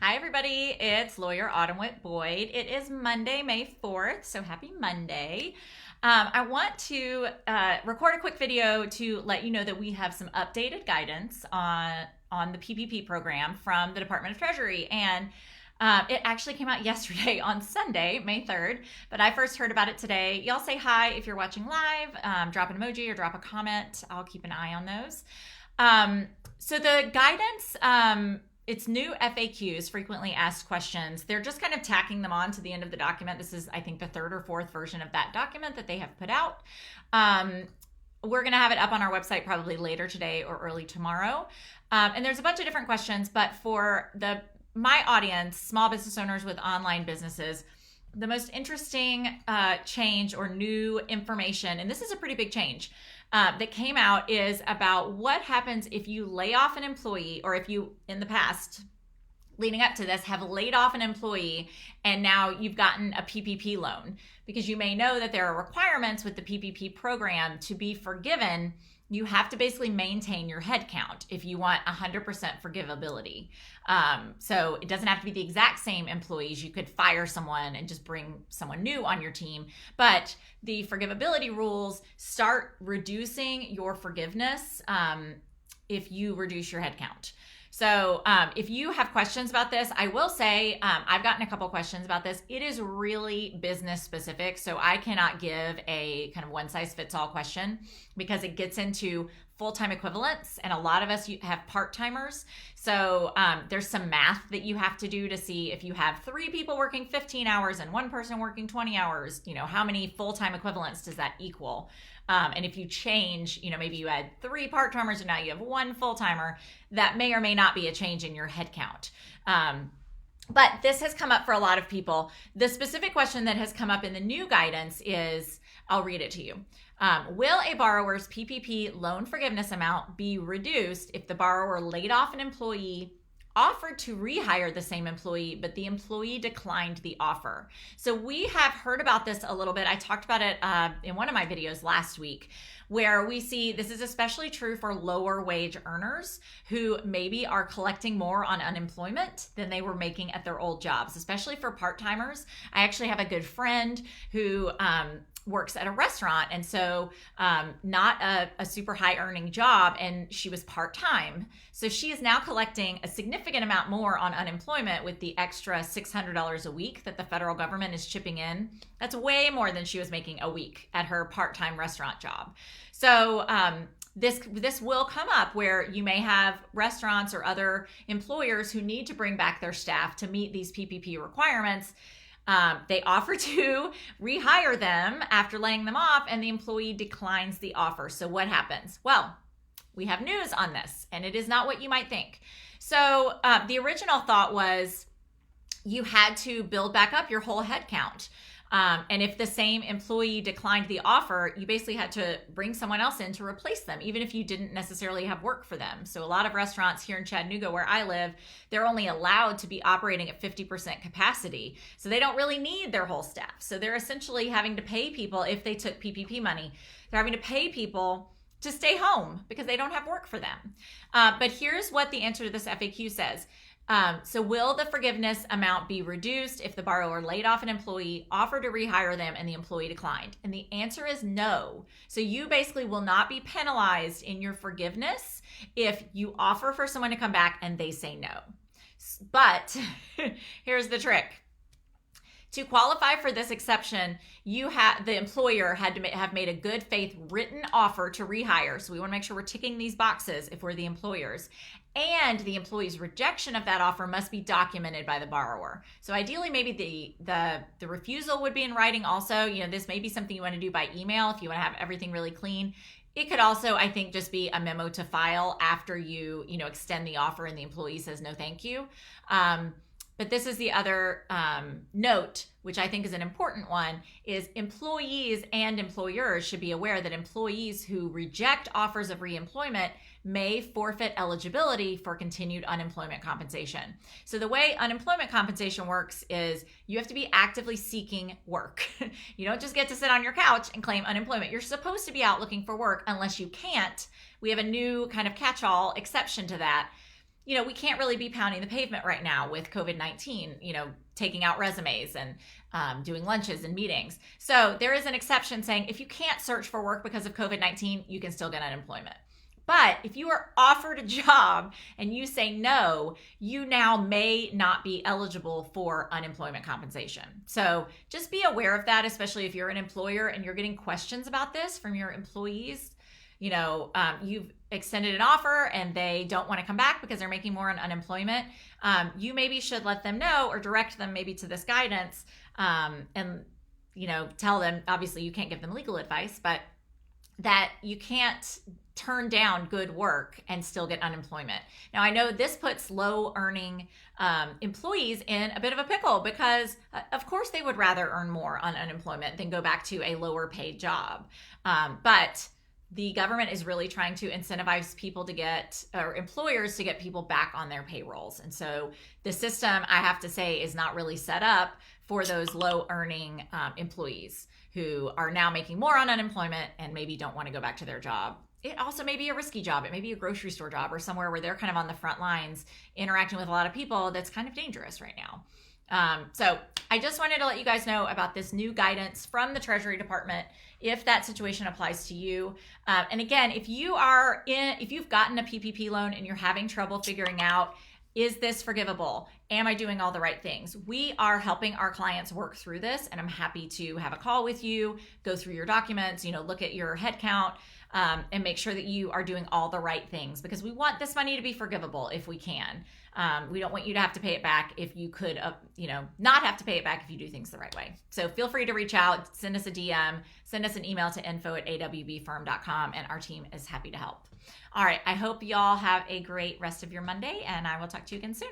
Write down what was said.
Hi, everybody. It's lawyer Autumn Boyd. It is Monday, May 4th, so happy Monday. I want to record a quick video to let you know that we have some updated guidance on the PPP program from the Department of Treasury. And it actually came out yesterday on Sunday, May 3rd, but I first heard about it today. Y'all say hi if you're watching live, drop an emoji or drop a comment. I'll keep an eye on those. So the guidance, it's new FAQs, frequently asked questions. They're just kind of tacking them on to the end of the document. This is, I think, the third or fourth version of that document that they have put out. We're going to have it up on our website probably later today or early tomorrow. And there's a bunch of different questions, but for my audience, small business owners with online businesses, the most interesting change or new information, and this is a pretty big change, that came out is about what happens if you lay off an employee, or if you, in the past, leading up to this, have laid off an employee and now you've gotten a PPP loan. Because you may know that there are requirements with the PPP program to be forgiven. You have to basically maintain your headcount if you want 100% forgivability. So it doesn't have to be the exact same employees. You could fire someone and just bring someone new on your team. But the forgivability rules start reducing your forgiveness if you reduce your headcount. So if you have questions about this, I will say I've gotten a couple questions about this. It is really business specific, so I cannot give a kind of one size fits all question because it gets into full-time equivalents, and a lot of us have part-timers. So there's some math that you have to do to see if you have 3 people working 15 hours and 1 person working 20 hours, how many full-time equivalents does that equal? And if you change, maybe you had 3 part-timers and now you have 1 full-timer, that may or may not be a change in your headcount. But this has come up for a lot of people. The specific question that has come up in the new guidance is, I'll read it to you. Will a borrower's PPP loan forgiveness amount be reduced if the borrower laid off an employee, offered to rehire the same employee, but the employee declined the offer? So we have heard about this a little bit. I talked about it in one of my videos last week, where we see this is especially true for lower wage earners who maybe are collecting more on unemployment than they were making at their old jobs, especially for part-timers. I actually have a good friend who works at a restaurant, and so not a super high earning job, and she was part-time. So she is now collecting a significant amount more on unemployment with the extra $600 a week that the federal government is chipping in. That's way more than she was making a week at her part-time restaurant job. So this will come up where you may have restaurants or other employers who need to bring back their staff to meet these PPP requirements. They offer to rehire them after laying them off, and the employee declines the offer. So what happens? Well, we have news on this, and it is not what you might think. So the original thought was you had to build back up your whole headcount. And if the same employee declined the offer, you basically had to bring someone else in to replace them, even if you didn't necessarily have work for them. So a lot of restaurants here in Chattanooga, where I live, they're only allowed to be operating at 50% capacity. So they don't really need their whole staff. So they're essentially having to pay people, if they took PPP money, they're having to pay people to stay home because they don't have work for them. But here's what the answer to this FAQ says. So will the forgiveness amount be reduced if the borrower laid off an employee, offered to rehire them, and the employee declined? And the answer is no. So you basically will not be penalized in your forgiveness if you offer for someone to come back and they say no. But here's the trick. To qualify for this exception, the employer had to have made a good faith written offer to rehire. So we want to make sure we're ticking these boxes if we're the employers. And the employee's rejection of that offer must be documented by the borrower. So ideally, maybe the refusal would be in writing also. This may be something you want to do by email if you want to have everything really clean. It could also, I think, just be a memo to file after you extend the offer and the employee says no thank you. But this is the other note, which I think is an important one, is employees and employers should be aware that employees who reject offers of reemployment may forfeit eligibility for continued unemployment compensation. So the way unemployment compensation works is you have to be actively seeking work. You don't just get to sit on your couch and claim unemployment. You're supposed to be out looking for work unless you can't. We have a new kind of catch-all exception to that. we can't really be pounding the pavement right now with COVID-19, taking out resumes and doing lunches and meetings. So there is an exception saying if you can't search for work because of COVID-19, you can still get unemployment. But if you are offered a job and you say no, you now may not be eligible for unemployment compensation. So just be aware of that, especially if you're an employer and you're getting questions about this from your employees. You've extended an offer and they don't want to come back because they're making more on unemployment. You maybe should let them know or direct them maybe to this guidance and tell them, obviously you can't give them legal advice, but that you can't turn down good work and still get unemployment. Now, I know this puts low earning employees in a bit of a pickle because of course they would rather earn more on unemployment than go back to a lower paid job. But the government is really trying to incentivize people to or employers to get people back on their payrolls. And so the system, I have to say, is not really set up for those low earning employees who are now making more on unemployment and maybe don't want to go back to their job. It also may be a risky job. It may be a grocery store job or somewhere where they're kind of on the front lines interacting with a lot of people. That's kind of dangerous right now. So I just wanted to let you guys know about this new guidance from the Treasury Department if that situation applies to you. And again, if you've gotten a PPP loan and you're having trouble figuring out, is this forgivable? Am I doing all the right things? We are helping our clients work through this, and I'm happy to have a call with you, go through your documents, look at your head count, and make sure that you are doing all the right things because we want this money to be forgivable if we can. We don't want you to have to pay it back if you could, not have to pay it back if you do things the right way. So feel free to reach out, send us a DM, send us an email to info@awbfirm.com, and our team is happy to help. All right, I hope y'all have a great rest of your Monday, and I will talk to you again soon.